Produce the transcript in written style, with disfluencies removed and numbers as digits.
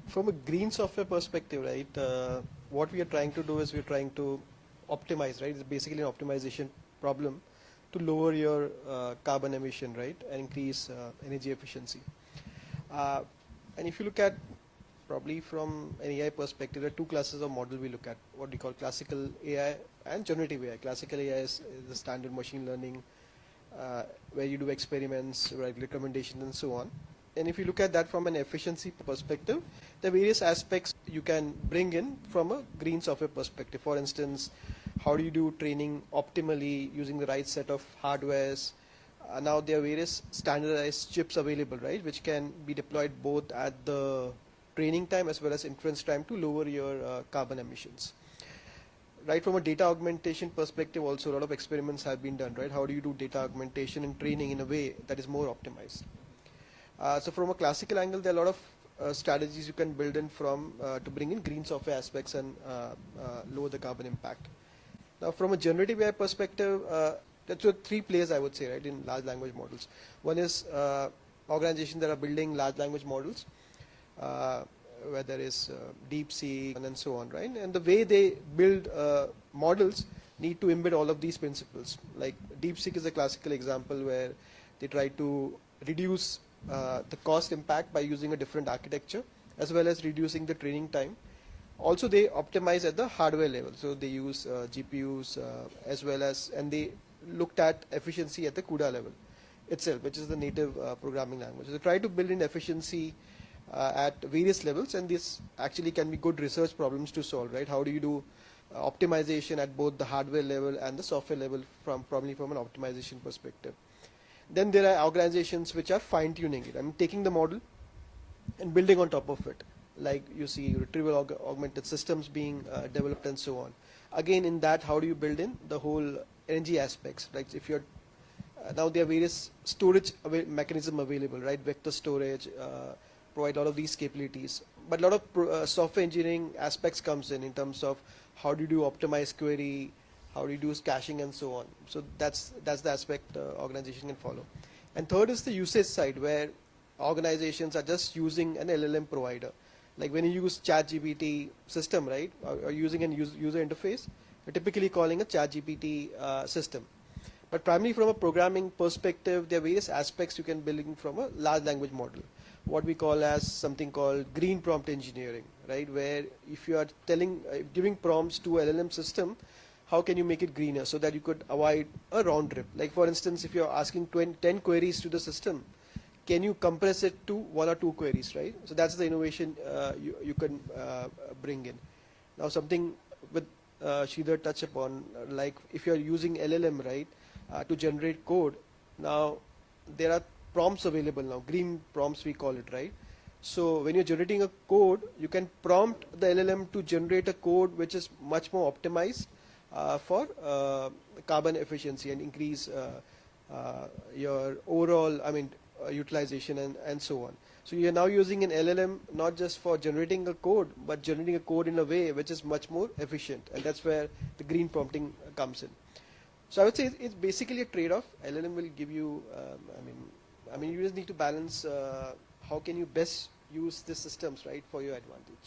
From a green software perspective, right, what we are trying to do is we're trying to optimize, right? It's basically an optimization problem to lower your carbon emission, right, and increase energy efficiency. And if you look at probably from an AI perspective, there are two classes of model we look at, what we call classical AI and generative AI. Classical AI is the standard machine learning where you do experiments, write recommendations and so on. And if you look at that from an efficiency perspective, there are various aspects you can bring in from a green software perspective. For instance, how do you do training optimally using the right set of hardwares? Now there are various standardized chips available, right, which can be deployed both at the training time as well as inference time to lower your carbon emissions. Right, from a data augmentation perspective also a lot of experiments have been done, right? How do you do data augmentation and training in a way that is more optimized? So from a classical angle, there are a lot of strategies you can build in from to bring in green software aspects and lower the carbon impact. Now from a generative AI perspective, that's three players I would say, right, in large language models. One is organizations that are building large language models, where there is DeepSeek and so on, right? And the way they build models need to embed all of these principles. Like DeepSeek is a classical example where they try to reduce the cost impact by using a different architecture as well as reducing the training time. Also they optimize at the hardware level, so they use GPUs as well as, and they looked at efficiency at the CUDA level itself, which is the native programming language. So they try to build in efficiency at various levels, and this actually can be good research problems to solve, right? How do you do optimization at both the hardware level and the software level probably from an optimization perspective. Then there are organizations which are fine-tuning it. I mean, taking the model and building on top of it. Like you see retrieval augmented systems being developed and so on. Again, in that, how do you build in the whole energy aspects? Like if you're now there are various storage mechanism available, right? Vector storage, provide all of these capabilities. But a lot of software engineering aspects comes in terms of how do you do optimized query, how do you do caching and so on. So that's the aspect organization can follow. And third is the usage side, where organizations are just using an LLM provider. Like when you use ChatGPT system, right, or using a user interface, you're typically calling a ChatGPT system. But primarily from a programming perspective, there are various aspects you can build in from a large language model. What we call as something called green prompt engineering, right? Where if you are giving prompts to a LLM system, how can you make it greener so that you could avoid a round trip? Like for instance, if you're asking 10 queries to the system, can you compress it to 1 or 2 queries, right? So that's the innovation you can bring in. Now something with Sridhar touch upon, like if you're using LLM, right, to generate code, now there are prompts available now, green prompts we call it, right? So when you're generating a code, you can prompt the LLM to generate a code which is much more optimized for carbon efficiency and increase your overall, utilization and so on. So you're now using an LLM not just for generating a code, but generating a code in a way which is much more efficient, and that's where the green prompting comes in. So I would say it's basically a trade-off. LLM will give you, you just need to balance how can you best use the systems, right, for your advantage.